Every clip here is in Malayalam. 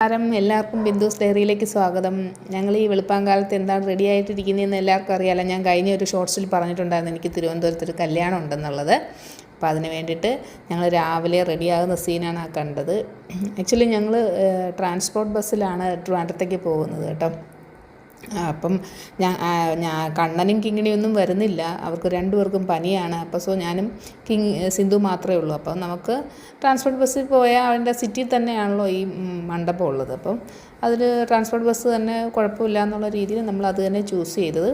എല്ലാവർക്കും ബിന്ദുസ് ഡയറിയിലേക്ക് സ്വാഗതം. ഞങ്ങൾ ഈ വെളുപ്പാങ്കാലത്ത് എന്താണ് റെഡി ആയിട്ടിരിക്കുന്നതെന്ന് എല്ലാവർക്കും അറിയാമല്ലോ. ഞാൻ കഴിഞ്ഞ ഒരു ഷോർട്സിൽ പറഞ്ഞിട്ടുണ്ടായിരുന്നു എനിക്ക് തിരുവനന്തപുരത്തൊരു കല്യാണം ഉണ്ടെന്നുള്ളത്. അപ്പോൾ അതിന് വേണ്ടിയിട്ട് ഞങ്ങൾ രാവിലെ റെഡിയാകുന്ന സീനാണ് ആ കണ്ടത്. ആക്ച്വലി ഞങ്ങൾ ട്രാൻസ്പോർട്ട് ബസ്സിലാണ് ട്രിവാൻഡ്രത്തേക്ക് പോകുന്നത് കേട്ടോ. അപ്പം കണ്ണനും കിങ്ങിണിയൊന്നും വരുന്നില്ല, അവർക്ക് രണ്ടുപേർക്കും പനിയാണ്. അപ്പോൾ ഞാനും സിന്ധു മാത്രമേ ഉള്ളൂ. അപ്പം നമുക്ക് ട്രാൻസ്പോർട്ട് ബസ്സിൽ പോയാൽ അവൻ്റെ സിറ്റിയിൽ തന്നെയാണല്ലോ ഈ മണ്ഡപം ഉള്ളത്. അപ്പം അതിൽ ട്രാൻസ്പോർട്ട് ബസ് തന്നെ കുഴപ്പമില്ല എന്നുള്ള രീതിയിൽ നമ്മൾ അത് തന്നെ ചൂസ് ചെയ്തത്.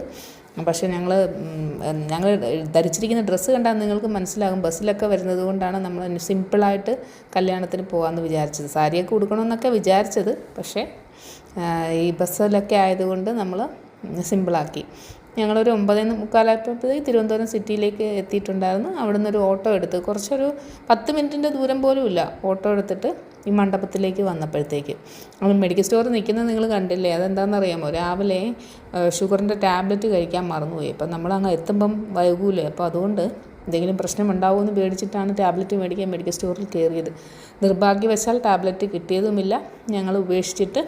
പക്ഷേ ഞങ്ങൾ ധരിച്ചിരിക്കുന്ന ഡ്രസ്സ് കണ്ടാൽ നിങ്ങൾക്ക് മനസ്സിലാകും ബസ്സിലൊക്കെ വരുന്നത് കൊണ്ടാണ് നമ്മൾ സിമ്പിളായിട്ട് കല്യാണത്തിന് പോകാമെന്ന് വിചാരിച്ചത്. സാരിയൊക്കെ ഉടുക്കണമെന്നൊക്കെ വിചാരിച്ചത്, പക്ഷേ ഈ ബസ്സിലൊക്കെ ആയതുകൊണ്ട് നമ്മൾ സിമ്പിളാക്കി. ഞങ്ങളൊരു 9:45 തിരുവനന്തപുരം സിറ്റിയിലേക്ക് എത്തിയിട്ടുണ്ടായിരുന്നു. അവിടെ നിന്നൊരു ഓട്ടോ എടുത്ത് കുറച്ചൊരു 10 മിനിറ്റിൻ്റെ ദൂരം പോലും ഇല്ല, ഓട്ടോ എടുത്തിട്ട് ഈ മണ്ഡപത്തിലേക്ക് വന്നപ്പോഴത്തേക്ക് അവൻ മെഡിക്കൽ സ്റ്റോറിൽ നിൽക്കുന്നത് നിങ്ങൾ കണ്ടില്ലേ. അതെന്താണെന്നറിയാമോ, രാവിലെ ഷുഗറിൻ്റെ ടാബ്ലറ്റ് കഴിക്കാൻ മറന്നുപോയി. അപ്പം നമ്മളങ്ങ് എത്തുമ്പം വൈകൂലേ, അപ്പോൾ അതുകൊണ്ട് എന്തെങ്കിലും പ്രശ്നമുണ്ടാവുമെന്ന് പേടിച്ചിട്ടാണ് ടാബ്ലറ്റ് മേടിക്കാൻ മെഡിക്കൽ സ്റ്റോറിൽ കയറിയത്. നിർഭാഗ്യവശാൽ ടാബ്ലറ്റ് കിട്ടിയതുമില്ല. ഞങ്ങൾ ഉപേക്ഷിച്ചിട്ട്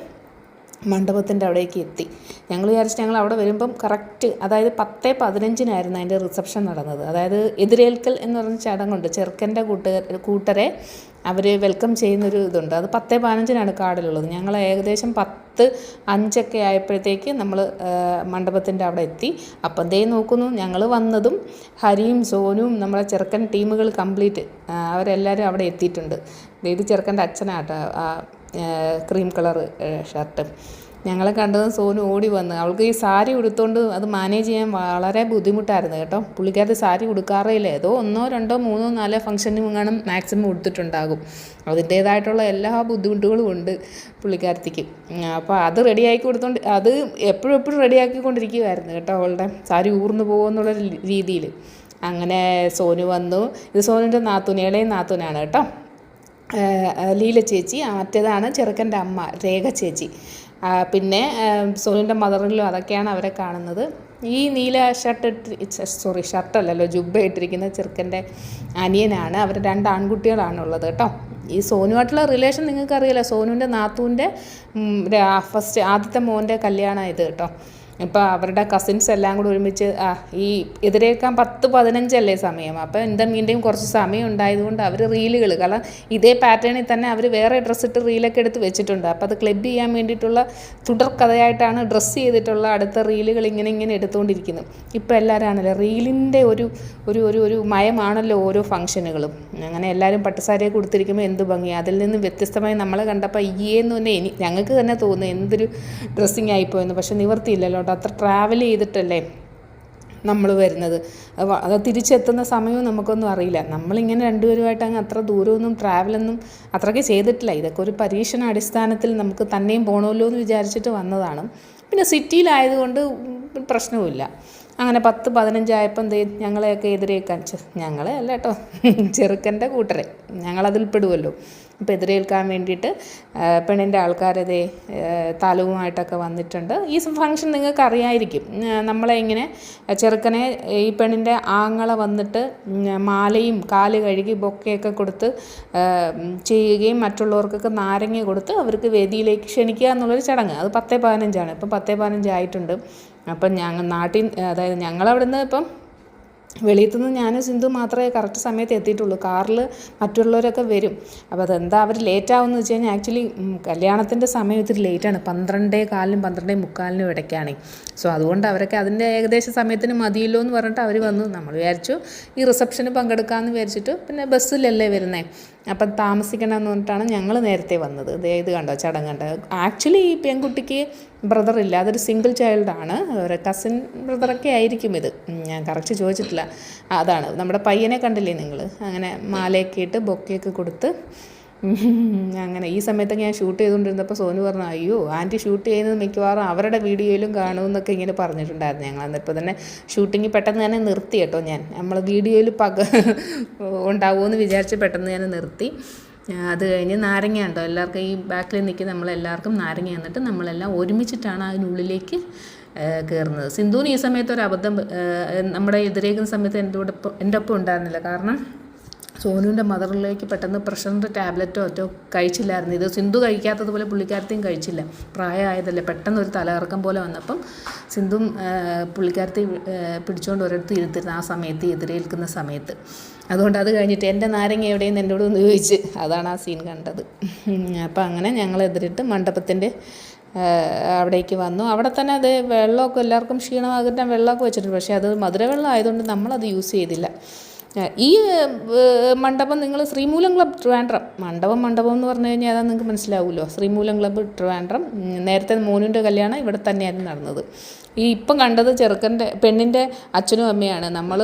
മണ്ഡപത്തിൻ്റെ അവിടേക്ക് എത്തി. ഞങ്ങൾ വിചാരിച്ച് ഞങ്ങൾ അവിടെ വരുമ്പം കറക്റ്റ്, അതായത് 10:15 അതിൻ്റെ റിസപ്ഷൻ നടന്നത്. അതായത് എതിരേൽക്കൽ എന്ന് പറഞ്ഞ ചടങ്ങുണ്ട്. ചെറുക്കൻ്റെ കൂട്ടരെ അവർ വെൽക്കം ചെയ്യുന്നൊരു ഇതുണ്ട്. അത് 10:15 കാർഡിലുള്ളത്. ഞങ്ങൾ ഏകദേശം 10:05 ആയപ്പോഴത്തേക്ക് നമ്മൾ മണ്ഡപത്തിൻ്റെ അവിടെ എത്തി. അപ്പം നോക്കുന്നു, ഞങ്ങൾ വന്നതും ഹരിയും സോനുവും നമ്മളെ ചെറുക്കൻ ടീമുകൾ കംപ്ലീറ്റ് അവരെല്ലാവരും അവിടെ എത്തിയിട്ടുണ്ട്. ഇത് ചെറുക്കൻ്റെ അച്ഛനാട്ടോ, ക്രീം കളർ ഷർട്ട്. ഞങ്ങളെ കണ്ടതും സോനു ഓടി വന്ന്, അവൾക്ക് ഈ സാരി ഉടുത്തുകൊണ്ട് അത് മാനേജ് ചെയ്യാൻ വളരെ ബുദ്ധിമുട്ടായിരുന്നു കേട്ടോ. പുള്ളിക്കാരത്ത് സാരി ഉടുക്കാറേ ഇല്ല, ഏതോ 1, 2, 3, 4 ഫംഗ്ഷനും കാണും മാക്സിമം ഉടുത്തിട്ടുണ്ടാകും. അതിൻ്റേതായിട്ടുള്ള എല്ലാ ബുദ്ധിമുട്ടുകളും ഉണ്ട് പുള്ളിക്കാരത്തിക്ക്. അപ്പോൾ അത് റെഡിയാക്കി കൊടുത്തോണ്ട് അത് എപ്പോഴും റെഡിയാക്കിക്കൊണ്ടിരിക്കുമായിരുന്നു കേട്ടോ. അവളുടെ സാരി ഊർന്നു പോകുമെന്നുള്ള രീതിയിൽ. അങ്ങനെ സോനു വന്നു. ഇത് സോനുവിൻ്റെ ഇളയ നാത്തൂനാണ് കേട്ടോ, ലീല ചേച്ചി. മറ്റേതാണ് ചെറുക്കൻ്റെ അമ്മ, രേഖ ചേച്ചി. പിന്നെ സോനുവിൻ്റെ മദറിലും അതൊക്കെയാണ് അവരെ കാണുന്നത്. ഈ നീല ഷർട്ടല്ലല്ലോ, ജുബ്ബ ഇട്ടിരിക്കുന്ന ചെറുക്കൻ്റെ അനിയനാണ്. അവർ 2 ആൺകുട്ടികളാണുള്ളത് കേട്ടോ. ഈ സോനുവായിട്ടുള്ള റിലേഷൻ നിങ്ങൾക്കറിയാലോ, സോനുവിൻ്റെ നാത്തൂൻ്റെ ആദ്യത്തെ മോൻ്റെ കല്യാണം ഇത് കേട്ടോ. ഇപ്പോൾ അവരുടെ കസിൻസ് എല്ലാം കൂടി ഒരുമിച്ച് ഈ എതിരേൽക്കാൻ 10:15 സമയം. അപ്പോൾ എന്തെങ്കിലും കുറച്ച് സമയം ഉണ്ടായതുകൊണ്ട് അവർ റീലുകൾ, കാരണം ഇതേ പാറ്റേണിൽ തന്നെ അവർ വേറെ ഡ്രസ്സ് ഇട്ട് റീലൊക്കെ എടുത്ത് വെച്ചിട്ടുണ്ട്. അപ്പോൾ അത് ക്ലബ് ചെയ്യാൻ വേണ്ടിയിട്ടുള്ള തുടർക്കഥയായിട്ടാണ് ഡ്രസ്സ് ചെയ്തിട്ടുള്ള അടുത്ത റീലുകൾ ഇങ്ങനെ എടുത്തുകൊണ്ടിരിക്കുന്നത്. ഇപ്പോൾ എല്ലാവരാണല്ലോ റീലിൻ്റെ ഒരു മയമാണല്ലോ ഓരോ ഫംഗ്ഷനുകളും. അങ്ങനെ എല്ലാവരും പട്ടുസാരിയൊക്കെ കൊടുത്തിരിക്കുമ്പോൾ എന്ത് ഭംഗിയാണ്. അതിൽ നിന്ന് വ്യത്യസ്തമായി നമ്മളെ കണ്ടപ്പോൾ എന്ന് തന്നെ ഞങ്ങൾക്ക് തന്നെ തോന്നുന്നു എന്തൊരു ഡ്രസ്സിങ് ആയിപ്പോയെന്ന്. പക്ഷെ നിവർത്തിയില്ലല്ലോ, അത്ര ട്രാവൽ ചെയ്തിട്ടല്ലേ നമ്മൾ വരുന്നത്. അത് തിരിച്ചെത്തുന്ന സമയവും നമുക്കൊന്നും അറിയില്ല. നമ്മളിങ്ങനെ രണ്ടുപേരുമായിട്ട് അങ്ങ് അത്ര ദൂരമൊന്നും ട്രാവലൊന്നും അത്രയ്ക്ക് ചെയ്തിട്ടില്ല. ഇതൊക്കെ ഒരു പരീക്ഷണ അടിസ്ഥാനത്തിൽ നമുക്ക് തന്നെയും പോകണമല്ലോ എന്ന് വിചാരിച്ചിട്ട് വന്നതാണ്. പിന്നെ സിറ്റിയിലായതുകൊണ്ട് പ്രശ്നവുമില്ല. അങ്ങനെ 10:15 ആയപ്പം ഞങ്ങളെയൊക്കെ എതിരേൽക്കാൻ, ഞങ്ങളെ അല്ല കേട്ടോ, ചെറുക്കൻ്റെ കൂട്ടരെ, ഞങ്ങളതിൽ പെടുമല്ലോ. അപ്പോൾ എതിരേൽക്കാൻ വേണ്ടിയിട്ട് പെണ്ണിൻ്റെ ആൾക്കാരതേ താലവുമായിട്ടൊക്കെ വന്നിട്ടുണ്ട്. ഈ ഫംഗ്ഷൻ നിങ്ങൾക്ക് അറിയായിരിക്കും. നമ്മളെ ഇങ്ങനെ ചെറുക്കനെ ഈ പെണ്ണിൻ്റെ ആങ്ങളെ വന്നിട്ട് മാലയും കാല് കഴുകി ബൊക്കെയൊക്കെ കൊടുത്ത് ചെയ്യുകയും മറ്റുള്ളവർക്കൊക്കെ നാരങ്ങ കൊടുത്ത് അവർക്ക് വേദിയിലേക്ക് ക്ഷണിക്കുക എന്നുള്ളൊരു ചടങ്ങ്. അത് 10:15. ഇപ്പം 10:15 ആയിട്ടുണ്ട്. അപ്പം അതായത് ഞങ്ങളവിടെ നിന്ന് ഇപ്പം വെളിയിൽത്തുനിന്ന് ഞാനും സിന്ധു മാത്രമേ കറക്റ്റ് സമയത്ത് എത്തിയിട്ടുള്ളൂ. കാറിൽ മറ്റുള്ളവരൊക്കെ വരും. അപ്പോൾ അതെന്താ അവർ ലേറ്റാവുമെന്ന് വെച്ച് കഴിഞ്ഞാൽ, ആക്ച്വലി കല്യാണത്തിൻ്റെ സമയം ഇത്തിരി ലേറ്റാണ്. 12:15 12:45 ഇടയ്ക്കാണ്. സോ അതുകൊണ്ട് അവരൊക്കെ അതിൻ്റെ ഏകദേശ സമയത്തിന് മതിയല്ലോ എന്ന് പറഞ്ഞിട്ട് അവർ വന്നു. നമ്മൾ വിചാരിച്ചു ഈ റിസപ്ഷന് പങ്കെടുക്കാമെന്ന് വിചാരിച്ചിട്ട്, പിന്നെ ബസ്സിലല്ലേ വരുന്നത്, അപ്പം താമസിക്കണമെന്ന് പറഞ്ഞിട്ടാണ് ഞങ്ങൾ നേരത്തെ വന്നത്. ഇത് കണ്ടോ ചടങ്ങ് കണ്ടോ. ആക്ച്വലി ഈ പെൺകുട്ടിക്ക് ബ്രദറില്ല, അതൊരു സിംഗിൾ ചൈൽഡാണ്. ഒരു കസിൻ ബ്രദറൊക്കെ ആയിരിക്കും ഇത്, ഞാൻ കറക്റ്റ് ചോദിച്ചിട്ടില്ല. അതാണ് നമ്മുടെ പയ്യനെ കണ്ടില്ലേ നിങ്ങൾ, അങ്ങനെ മാലയൊക്കെ ഇട്ട് ബൊക്കെയൊക്കെ കൊടുത്ത് അങ്ങനെ. ഈ സമയത്തൊക്കെ ഞാൻ ഷൂട്ട് ചെയ്തുകൊണ്ടിരുന്നപ്പോൾ സോനു പറഞ്ഞു, അയ്യോ ആൻറ്റി ഷൂട്ട് ചെയ്യുന്നത് മിക്കവാറും അവരുടെ വീഡിയോയിലും കാണുമെന്നൊക്കെ ഇങ്ങനെ പറഞ്ഞിട്ടുണ്ടായിരുന്നു. ഞങ്ങൾ എന്നിപ്പോൾ തന്നെ ഷൂട്ടിങ് പെട്ടെന്ന് തന്നെ നിർത്തി കേട്ടോ. നമ്മൾ വീഡിയോയിൽ ഉണ്ടാവുമെന്ന് വിചാരിച്ച് പെട്ടെന്ന് ഞാൻ നിർത്തി. അത് കഴിഞ്ഞ് നാരങ്ങ ഉണ്ടോ എല്ലാവർക്കും, ഈ ബാക്കിൽ നിൽക്കുന്ന നമ്മളെല്ലാവർക്കും നാരങ്ങ തന്നിട്ട് നമ്മളെല്ലാം ഒരുമിച്ചിട്ടാണ് അതിനുള്ളിലേക്ക് കയറുന്നത്. സിന്ധുവിന് ഈ സമയത്ത് ഒരു അബദ്ധം, നമ്മുടെ എതിരേക്കുന്ന സമയത്ത് എൻ്റെ ഒപ്പം ഉണ്ടായിരുന്നില്ല. കാരണം സോനുവിൻ്റെ മദറിലേക്ക് പെട്ടെന്ന് പ്രഷറിൻ്റെ ടാബ്ലറ്റോ ഒറ്റോ കഴിച്ചില്ലായിരുന്നു. ഇത് സിന്ധു കഴിക്കാത്തതുപോലെ പുള്ളിക്കാരത്തെയും കഴിച്ചില്ല. പ്രായമായതല്ലേ, പെട്ടെന്ന് ഒരു തലകറക്കം പോലെ വന്നപ്പം സിന്ധുവും പുള്ളിക്കാരത്തെ പിടിച്ചുകൊണ്ട് ഒരിടത്ത് ഇരുത്തിരുന്നു ആ സമയത്ത്, എതിരേൽക്കുന്ന സമയത്ത്. അതുകൊണ്ട് അത് കഴിഞ്ഞിട്ട് എൻ്റെ നാരങ്ങ എവിടെയെന്ന് എന്നോട് ഒന്ന് ചോദിച്ച്, അതാണ് ആ സീൻ കണ്ടത്. അപ്പം അങ്ങനെ ഞങ്ങൾ എതിരിട്ട് മണ്ഡപത്തിൻ്റെ അവിടേക്ക് വന്നു. അവിടെ തന്നെ അത് വെള്ളമൊക്കെ എല്ലാവർക്കും ക്ഷീണമാകുന്ന വെള്ളമൊക്കെ വെച്ചിട്ടുണ്ട്. പക്ഷേ അത് മധുരവെള്ളം ആയതുകൊണ്ട് നമ്മളത് യൂസ് ചെയ്തില്ല. ഈ മണ്ഡപം നിങ്ങൾ ശ്രീമൂലം ക്ലബ്ബ് ട്രിവാൻഡ്രം, മണ്ഡപം എന്ന് പറഞ്ഞു കഴിഞ്ഞാൽ അതാ നിങ്ങൾക്ക് മനസ്സിലാവുമല്ലോ. ശ്രീമൂലം ക്ലബ്ബ് ട്രിവാൻഡ്രം. നേരത്തെ മോനുൻ്റെ കല്യാണം ഇവിടെ തന്നെയായിരുന്നു നടന്നത്. ഈ ഇപ്പം കണ്ടത് പെണ്ണിൻ്റെ അച്ഛനും അമ്മയാണ്. നമ്മൾ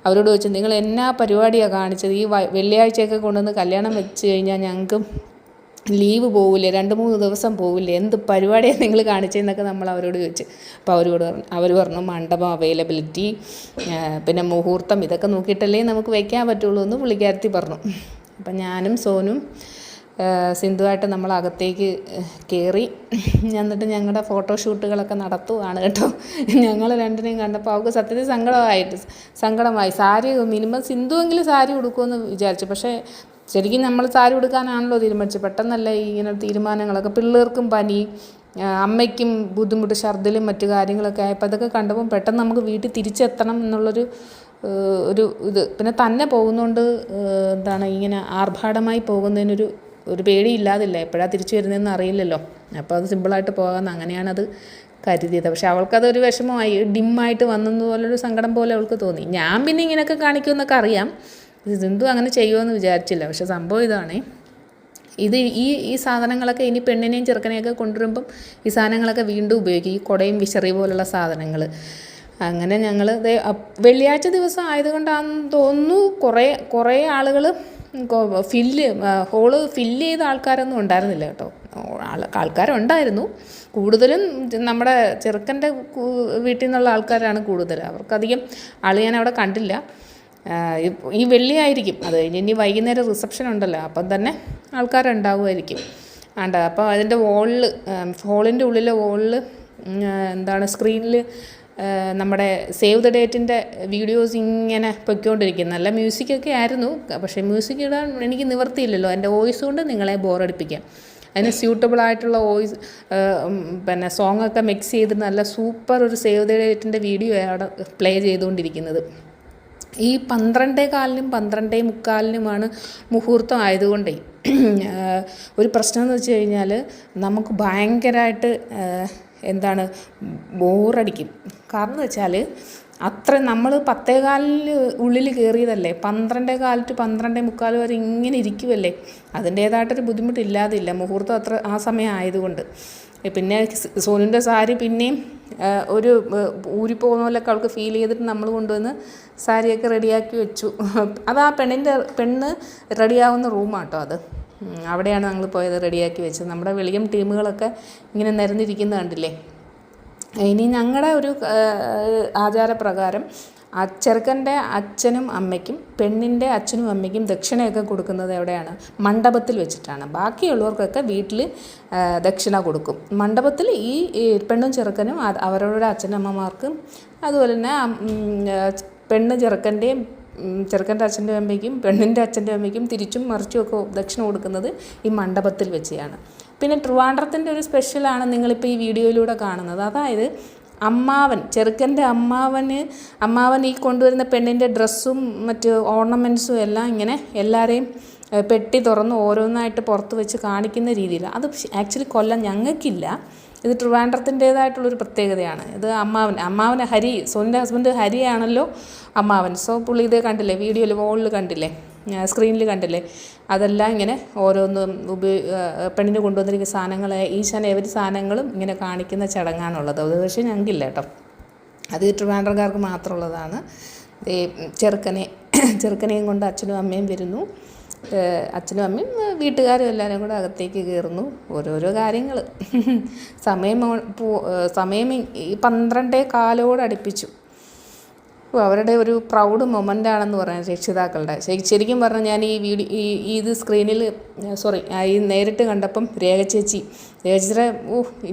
അവരോട് ചോദിച്ചു, നിങ്ങൾ എന്നാ പരിപാടിയാണ് കാണിച്ചത്? ഈ വെള്ളിയാഴ്ചയൊക്കെ കൊണ്ടുവന്ന് കല്യാണം വെച്ച് കഴിഞ്ഞാൽ ഞങ്ങൾക്ക് ലീവ് പോവില്ലേ, 2-3 ദിവസം പോവില്ലേ, എന്ത് പരിപാടിയാണ് നിങ്ങൾ കാണിച്ചതെന്നൊക്കെ നമ്മൾ അവരോട് ചോദിച്ചു. അപ്പോൾ അവർ പറഞ്ഞു മണ്ഡപം അവൈലബിലിറ്റി, പിന്നെ മുഹൂർത്തം, ഇതൊക്കെ നോക്കിയിട്ടല്ലേ നമുക്ക് വയ്ക്കാൻ പറ്റുള്ളൂ എന്ന് പുള്ളിക്കാരത്തി പറഞ്ഞു. അപ്പം ഞാനും സോനും സിന്ധുവായിട്ട് നമ്മൾ അകത്തേക്ക് കയറി. എന്നിട്ട് ഞങ്ങളുടെ ഫോട്ടോഷൂട്ടുകളൊക്കെ നടത്തുകയാണ് കേട്ടോ. ഞങ്ങൾ രണ്ടിനെയും കണ്ടപ്പോൾ അവൾക്ക് സത്യത്തിൽ സങ്കടമായി. സാരി മിനിമം സിന്ധുവെങ്കിലും സാരി ഉടുക്കുമെന്ന് വിചാരിച്ചു. പക്ഷേ ശരിക്കും നമ്മൾ സാരി ഉടുക്കാനാണല്ലോ തീരുമാനിച്ചത്. പെട്ടെന്നല്ല ഇങ്ങനെ തീരുമാനങ്ങളൊക്കെ. പിള്ളേർക്കും പനി, അമ്മയ്ക്കും ബുദ്ധിമുട്ട്, ഛർദിലും മറ്റു കാര്യങ്ങളൊക്കെ ആയപ്പോൾ അതൊക്കെ കണ്ടപ്പോൾ പെട്ടെന്ന് നമുക്ക് വീട്ടിൽ തിരിച്ചെത്തണം എന്നുള്ളൊരു ഇത്. പിന്നെ തന്നെ പോകുന്നതുകൊണ്ട് ഇങ്ങനെ ആർഭാടമായി പോകുന്നതിനൊരു പേടിയില്ലാതില്ല. എപ്പോഴാണ് തിരിച്ചു വരുന്നതെന്ന് അറിയില്ലല്ലോ. അപ്പോൾ അത് സിമ്പിളായിട്ട് പോകാമെന്ന് അങ്ങനെയാണത് കരുതിയത്. പക്ഷെ അവൾക്കതൊരു വിഷമമായി, ഡിമ്മായിട്ട് വന്നതുപോലൊരു സങ്കടം പോലെ അവൾക്ക് തോന്നി. ഞാൻ പിന്നെ ഇങ്ങനെയൊക്കെ കാണിക്കുമെന്നൊക്കെ അറിയാം. സിന്ധു അങ്ങനെ ചെയ്യുമെന്ന് വിചാരിച്ചില്ല. പക്ഷെ സംഭവം ഇതാണേ, ഈ സാധനങ്ങളൊക്കെ ഇനി പെണ്ണിനെയും ചെറുക്കനെയൊക്കെ കൊണ്ടുവരുമ്പം ഈ സാധനങ്ങളൊക്കെ വീണ്ടും ഉപയോഗിക്കും. ഈ കുടയും വിശറി പോലുള്ള സാധനങ്ങൾ. അങ്ങനെ ഞങ്ങൾ വെള്ളിയാഴ്ച ദിവസം ആയതുകൊണ്ടാണെന്ന് തോന്നുന്നു കുറേ ആളുകൾ ഹോള് ഫില്ല് ചെയ്ത ആൾക്കാരൊന്നും ഉണ്ടായിരുന്നില്ല കേട്ടോ. ആൾക്കാരുണ്ടായിരുന്നു. കൂടുതലും നമ്മുടെ ചെറുക്കൻ്റെ വീട്ടിൽ നിന്നുള്ള ആൾക്കാരാണ് കൂടുതൽ. അവർക്കധികം ആൾ ഞാൻ അവിടെ കണ്ടില്ല. ഈ വെള്ളിയായിരിക്കും. അത് കഴിഞ്ഞ് ഇനി വൈകുന്നേരം റിസപ്ഷൻ ഉണ്ടല്ലോ, അപ്പം തന്നെ ആൾക്കാരുണ്ടാവുമായിരിക്കും. അപ്പോൾ അതിൻ്റെ ഹോളിൻ്റെ ഉള്ളിലെ വോളിൽ സ്ക്രീനിൽ നമ്മുടെ സേവ് ദ ഡേറ്റിൻ്റെ വീഡിയോസ് ഇങ്ങനെ പൊയ്ക്കൊണ്ടിരിക്കും. നല്ല മ്യൂസിക്കൊക്കെ ആയിരുന്നു. പക്ഷേ മ്യൂസിക് ഇടാൻ എനിക്ക് നിവർത്തിയില്ലല്ലോ. എൻ്റെ വോയിസ് കൊണ്ട് നിങ്ങളെ ബോറടിപ്പിക്കാം. അതിന് സ്യൂട്ടബിളായിട്ടുള്ള വോയിസ് പിന്നെ സോങ്ങൊക്കെ മിക്സ് ചെയ്ത് നല്ല സൂപ്പർ ഒരു സേവ് ദ ഡേറ്റിൻ്റെ വീഡിയോ അവിടെ പ്ലേ ചെയ്തുകൊണ്ടിരിക്കുന്നത്. ഈ 12:15 12:45 മുഹൂർത്തം ആയതുകൊണ്ടേ ഒരു പ്രശ്നം എന്ന് വെച്ച് കഴിഞ്ഞാൽ നമുക്ക് ഭയങ്കരമായിട്ട് ബോറടിക്കും. കാരണം എന്ന് വെച്ചാൽ അത്ര നമ്മൾ 10:15 ഉള്ളിൽ കയറിയതല്ലേ, 12:15 to 12:45 വരെ ഇങ്ങനെ ഇരിക്കുമല്ലേ. അതിൻ്റേതായിട്ടൊരു ബുദ്ധിമുട്ടില്ലാതില്ല, മുഹൂർത്തം അത്ര ആ സമയം ആയതുകൊണ്ട്. പിന്നെ സോനുവിൻ്റെ സാരി പിന്നെയും ഒരു ഊരിപ്പോകുന്ന പോലെയൊക്കെ അവൾക്ക് ഫീൽ ചെയ്തിട്ട് നമ്മൾ കൊണ്ടുവന്ന് സാരിയൊക്കെ റെഡിയാക്കി വെച്ചു. അത് ആ പെണ്ണ് റെഡിയാവുന്ന റൂമാട്ടോ അത്. അവിടെയാണ് ഞങ്ങൾ പോയത്, റെഡിയാക്കി വെച്ചത്. നമ്മുടെ വെളിയം ടീമുകളൊക്കെ ഇങ്ങനെ നിരന്നിരിക്കുന്നത് കണ്ടില്ലേ. ഇനി ഞങ്ങളുടെ ഒരു ആചാരപ്രകാരം ചെറുക്കൻ്റെ അച്ഛനും അമ്മയ്ക്കും പെണ്ണിൻ്റെ അച്ഛനും അമ്മയ്ക്കും ദക്ഷിണയൊക്കെ കൊടുക്കുന്നത് എവിടെയാണ്? മണ്ഡപത്തിൽ വെച്ചിട്ടാണ്. ബാക്കിയുള്ളവർക്കൊക്കെ വീട്ടിൽ ദക്ഷിണ കൊടുക്കും. മണ്ഡപത്തിൽ ഈ പെണ്ണും ചെറുക്കനും അവരവരുടെ അച്ഛനമ്മമാർക്കും അതുപോലെ തന്നെ ചെറുക്കൻ്റെ അച്ഛൻ്റെ അമ്മയ്ക്കും പെണ്ണിൻ്റെ അച്ഛൻ്റെ അമ്മയ്ക്കും തിരിച്ചും മറിച്ചുമൊക്കെ ദക്ഷിണ കൊടുക്കുന്നത് ഈ മണ്ഡപത്തിൽ വെച്ചാണ്. പിന്നെ ട്രിവാൻഡ്രത്തിൻ്റെ ഒരു സ്പെഷ്യലാണ് നിങ്ങളിപ്പോൾ ഈ വീഡിയോയിലൂടെ കാണുന്നത്. അതായത് ചെറുക്കൻ്റെ അമ്മാവൻ ഈ കൊണ്ടുവരുന്ന പെണ്ണിൻ്റെ ഡ്രസ്സും മറ്റ് ഓർണമെൻറ്റ്സും എല്ലാം ഇങ്ങനെ എല്ലാവരെയും പെട്ടി തുറന്ന് ഓരോന്നായിട്ട് പുറത്ത് വെച്ച് കാണിക്കുന്ന രീതിയിൽ. അത് ആക്ച്വലി കൊല്ലം ഞങ്ങൾക്കില്ല. ഇത് ട്രിവാൻഡ്രത്തിൻ്റേതായിട്ടുള്ളൊരു പ്രത്യേകതയാണ്. ഇത് അമ്മാവന് സോനിൻ്റെ ഹസ്ബൻഡ് ഹരിയാണല്ലോ അമ്മാവൻ. സോ പുള്ളി ഇത് കണ്ടില്ലേ, വീഡിയോയിൽ വോളിൽ കണ്ടില്ലേ, സ്ക്രീനിൽ കണ്ടില്ലേ, അതെല്ലാം ഇങ്ങനെ ഓരോന്നും പെണ്ണിന് കൊണ്ടുവന്നിരിക്കുന്ന സാധനങ്ങൾ ഏവരി സാധനങ്ങളും ഇങ്ങനെ കാണിക്കുന്ന ചടങ്ങാണുള്ളത്. അത് പക്ഷേ ഞങ്ങൾക്കില്ല കേട്ടോ. അത് ട്രിവാൻഡ്രംകാർക്ക് മാത്രമുള്ളതാണ്. ചെറുക്കനെയും കൊണ്ട് അച്ഛനും അമ്മയും വരുന്നു. അച്ഛനും അമ്മയും വീട്ടുകാരും എല്ലാവരും കൂടെ അകത്തേക്ക് കയറുന്നു. ഓരോരോ കാര്യങ്ങൾ. സമയം ഈ 12:15 അടുപ്പിച്ചു. അവരുടെ ഒരു പ്രൗഡ് മൊമെൻ്റാണെന്ന് പറയാം രക്ഷിതാക്കളുടെ. ശരിക്കും പറഞ്ഞാൽ ഞാൻ ഇത് സ്ക്രീനിൽ ഈ നേരിട്ട് കണ്ടപ്പം രേഖ ചേച്ചിയുടെ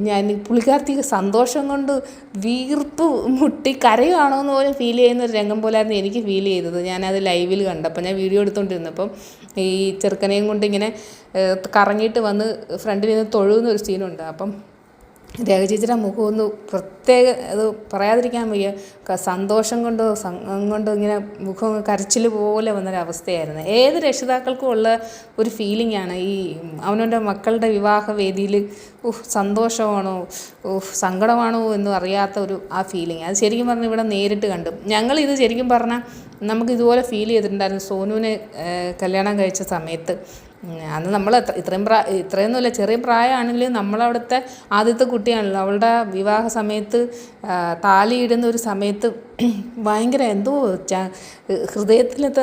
ഞാൻ പുള്ളിക്കാർത്തി സന്തോഷം കൊണ്ട് വീർപ്പ് മുട്ടി കരയുവാണോ എന്ന് പോലും ഫീൽ ചെയ്യുന്ന ഒരു രംഗം പോലായിരുന്നു എനിക്ക് ഫീൽ ചെയ്തത്. ഞാനത് ലൈവിൽ കണ്ടപ്പോൾ, ഞാൻ വീഡിയോ എടുത്തുകൊണ്ടിരുന്നപ്പം ഈ ചെറുക്കനെയും കൊണ്ട് ഇങ്ങനെ കറങ്ങിയിട്ട് വന്ന് ഫ്രണ്ടിൽ നിന്ന് തൊഴുന്ന ഒരു സീനുണ്ട്. അപ്പം രേഖ ചേച്ചിയുടെ മുഖം ഒന്ന് പ്രത്യേക അത് പറയാതിരിക്കാൻ വയ്യ, സന്തോഷം കൊണ്ട് ഇങ്ങനെ മുഖം കരച്ചിൽ പോലെ വന്നൊരവസ്ഥയായിരുന്നു. ഏത് രക്ഷിതാക്കൾക്കും ഉള്ള ഒരു ഫീലിംഗാണ് ഈ അവനവൻ്റെ മക്കളുടെ വിവാഹ വേദിയിൽ സന്തോഷമാണോ സങ്കടമാണോ എന്നും അറിയാത്ത ആ ഫീലിംഗ്. അത് ശരിക്കും പറഞ്ഞാൽ ഇവിടെ നേരിട്ട് കണ്ടു. ഞങ്ങളിത് ശരിക്കും പറഞ്ഞാൽ നമുക്കിതുപോലെ ഫീൽ ചെയ്തിട്ടുണ്ടായിരുന്നു സോനുവിനെ കല്യാണം കഴിച്ച സമയത്ത്. അന്ന് നമ്മൾ ഇത്രയൊന്നുമില്ല, ചെറിയ പ്രായമാണെങ്കിലും നമ്മളവിടുത്തെ ആദ്യത്തെ കുട്ടിയാണല്ലോ. അവളുടെ വിവാഹ സമയത്ത് താലിയിടുന്ന ഒരു സമയത്ത് ഭയങ്കര ഹൃദയത്തിലത്തെ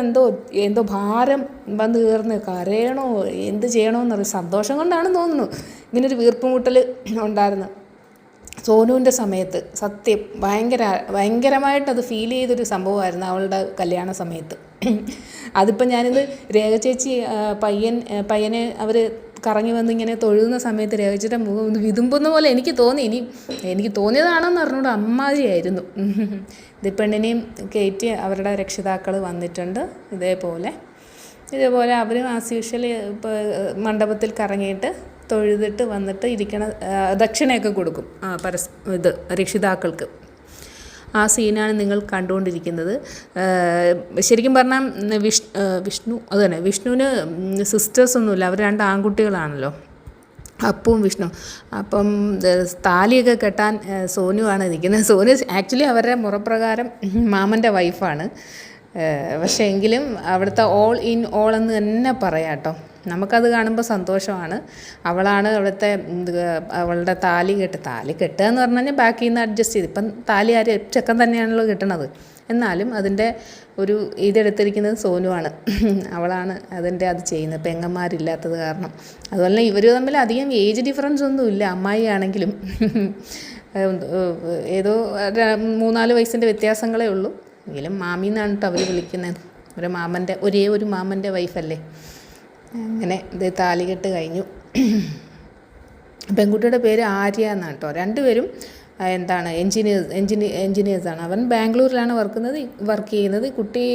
എന്തോ ഭാരം വന്ന് കയറുന്നു. കരയണോ എന്ത് ചെയ്യണമെന്നറിയാം. സന്തോഷം കൊണ്ടാണെന്ന് തോന്നുന്നു ഇങ്ങനൊരു വീർപ്പുമുട്ടൽ ഉണ്ടായിരുന്നു സോനുവിൻ്റെ സമയത്ത്. സത്യം ഭയങ്കരമായിട്ടത് ഫീൽ ചെയ്തൊരു സംഭവമായിരുന്നു അവളുടെ കല്യാണ സമയത്ത്. അതിപ്പം ഞാനിത് രേഖ ചേച്ചി പയ്യനെ അവർ കറങ്ങി വന്ന് ഇങ്ങനെ തൊഴുന്ന സമയത്ത് രേഖ ചേച്ചിയുടെ മുഖം ഒന്ന് വിതുമ്പുന്ന പോലെ എനിക്ക് തോന്നി. എനിക്ക് തോന്നിയതാണെന്ന് പറഞ്ഞുകൊണ്ട് അമ്മാതിരിയായിരുന്നു. ഇത് പെണ്ണിനെയും കയറ്റി അവരുടെ രക്ഷിതാക്കൾ വന്നിട്ടുണ്ട്. ഇതേപോലെ അവരും ആസ് യൂഷ്വൽ ഇപ്പോൾ മണ്ഡപത്തിൽ കറങ്ങിയിട്ട് തൊഴുതിട്ട് വന്നിട്ട് ഇരിക്കണ ദക്ഷിണയൊക്കെ കൊടുക്കും രക്ഷിതാക്കൾക്ക്. ആ സീനാണ് നിങ്ങൾ കണ്ടുകൊണ്ടിരിക്കുന്നത്. ശരിക്കും പറഞ്ഞാൽ വിഷ്ണുവിന് സിസ്റ്റേഴ്സൊന്നുമില്ല, അവർ 2 ആൺകുട്ടികളാണല്ലോ, അപ്പുവും വിഷ്ണു. അപ്പം താലിയൊക്കെ കെട്ടാൻ സോനുവാണ് നിൽക്കുന്നത്. സോനു ആക്ച്വലി അവരുടെ മുറപ്രകാരം മാമൻ്റെ വൈഫാണ്. പക്ഷേ എങ്കിലും അവിടുത്തെ ഓൾ ഇൻ ഓൾ എന്ന് തന്നെ പറയാം കേട്ടോ. നമുക്കത് കാണുമ്പോൾ സന്തോഷമാണ്. അവളാണ് അവളുടെ താലി കെട്ടുക എന്ന് പറഞ്ഞു കഴിഞ്ഞാൽ ബാക്കിൽ നിന്ന് അഡ്ജസ്റ്റ് ചെയ്ത്, ഇപ്പം താലി ചെക്കൻ തന്നെയാണല്ലോ കിട്ടണത്. എന്നാലും അതിൻ്റെ ഒരു ഇതെടുത്തിരിക്കുന്നത് സോനുവാണ്. അവളാണ് അത് ചെയ്യുന്നത്, പെങ്ങന്മാരില്ലാത്തത് കാരണം. അതുപോലെ ഇവർ തമ്മിൽ അധികം ഏജ് ഡിഫറൻസ് ഒന്നുമില്ല. അമ്മായി ആണെങ്കിലും ഏതോ 3-4 വയസ്സിൻ്റെ വ്യത്യാസങ്ങളേ ഉള്ളൂ. എങ്കിലും മാമിന്നാണ് കേട്ടോ അവർ വിളിക്കുന്നത്. ഒരേ ഒരു മാമൻ്റെ വൈഫല്ലേ. അങ്ങനെ ഇത് താലികെട്ട് കഴിഞ്ഞു. പെൺകുട്ടിയുടെ പേര് ആര്യ എന്നാണ് കേട്ടോ. 2 പേരും എൻജിനീയേഴ്സാണ്. അവൻ ബാംഗ്ലൂരിലാണ് വർക്ക് ചെയ്യുന്നത്. കുട്ടി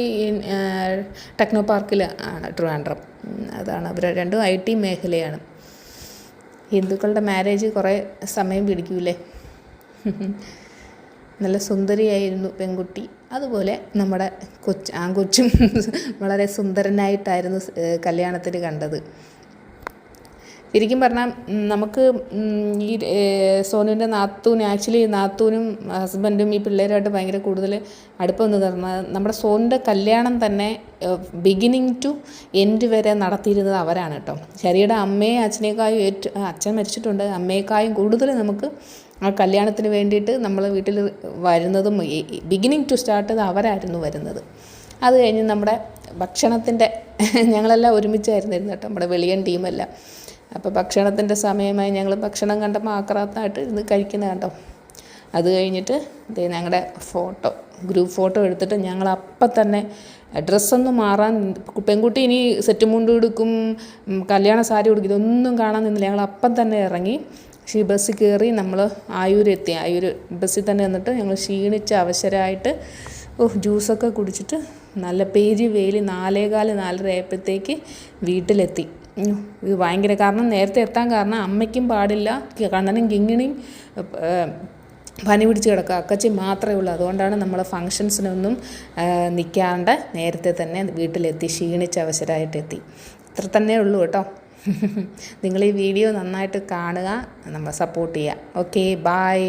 ടെക്നോ പാർക്കിൽ ആണ്, ട്രിവാൻഡ്രം. അതാണ് അവർ 2 IT മേഖലയാണ്. ഹിന്ദുക്കളുടെ മാരേജ് കുറേ സമയം പിടിക്കൂലേ. നല്ല സുന്ദരിയായിരുന്നു പെൺകുട്ടി. അതുപോലെ നമ്മുടെ ആൺകൊച്ചും വളരെ സുന്ദരനായിട്ടായിരുന്നു കല്യാണത്തിന് കണ്ടത്. ശരിക്കും പറഞ്ഞാൽ നമുക്ക് ഈ സോനുവിൻ്റെ നാത്തൂനും ഹസ്ബൻഡും ഈ പിള്ളേരുമായിട്ട് ഭയങ്കര കൂടുതൽ അടുപ്പമെന്ന് പറഞ്ഞാൽ നമ്മുടെ സോനുവിൻ്റെ കല്യാണം തന്നെ ബിഗിനിങ് ടു എൻഡ് വരെ നടത്തിയിരുന്നത് അവരാണ് കേട്ടോ. ശരിയുടെ അമ്മയും അച്ഛനേക്കായും അച്ഛൻ മരിച്ചിട്ടുണ്ട്, അമ്മയേക്കായും കൂടുതൽ നമുക്ക് ആ കല്യാണത്തിന് വേണ്ടിയിട്ട് നമ്മൾ വീട്ടിൽ വരുന്നതും ബിഗിനിങ് ടു സ്റ്റാർട്ട് അവരായിരുന്നു വരുന്നത്. അത് കഴിഞ്ഞ് നമ്മുടെ ഭക്ഷണത്തിൻ്റെ ഞങ്ങളെല്ലാം ഒരുമിച്ചായിരുന്നു കേട്ടോ, നമ്മുടെ വെളിയൻ ടീമെല്ലാം. അപ്പോൾ ഭക്ഷണത്തിൻ്റെ സമയമായി ഞങ്ങൾ ഭക്ഷണം കണ്ടപ്പോൾ ആക്രാന്തമായിട്ട് ഇരുന്ന് കഴിക്കുന്നത് കേട്ടോ. അത് കഴിഞ്ഞിട്ട് ഞങ്ങളുടെ ഗ്രൂപ്പ് ഫോട്ടോ എടുത്തിട്ട് ഞങ്ങൾ അപ്പം തന്നെ ഡ്രസ്സൊന്നും മാറാൻ, പെൺകുട്ടി ഇനി സെറ്റ് മുണ്ട് കൊടുക്കും, കല്യാണ സാരി കൊടുക്കും, ഇതൊന്നും കാണാൻ നിന്നില്ല. ഞങ്ങൾ അപ്പം തന്നെ ഇറങ്ങി ബസ്സിൽ കയറി നമ്മൾ ആയൂരെത്തി. ബസ്സിൽ തന്നെ നിന്നിട്ട് ഞങ്ങൾ ക്ഷീണിച്ച് അവശരായിട്ട് ജ്യൂസൊക്കെ കുടിച്ചിട്ട് നല്ല വെയിൽ 4:15-4:30 ആയപ്പോഴത്തേക്ക് വീട്ടിലെത്തി. ഇത് ഭയങ്കര, കാരണം നേരത്തെ എത്താൻ കാരണം അമ്മയ്ക്കും പാടില്ല, കണ്ണനും കിങ്ങിണിയും പനി പിടിച്ച് കിടക്കുക, അക്കച്ചി മാത്രമേ ഉള്ളൂ. അതുകൊണ്ടാണ് നമ്മൾ ഫങ്ഷൻസിനൊന്നും നിൽക്കാണ്ട് നേരത്തെ തന്നെ വീട്ടിലെത്തി, ക്ഷീണിച്ച് അവശരായിട്ടെത്തി. ഇത്ര തന്നെ ഉള്ളൂ കേട്ടോ. നിങ്ങൾ ഈ വീഡിയോ നന്നായിട്ട് കാണുക, നമ്മളെ സപ്പോർട്ട് ചെയ്യുക. Okay, by.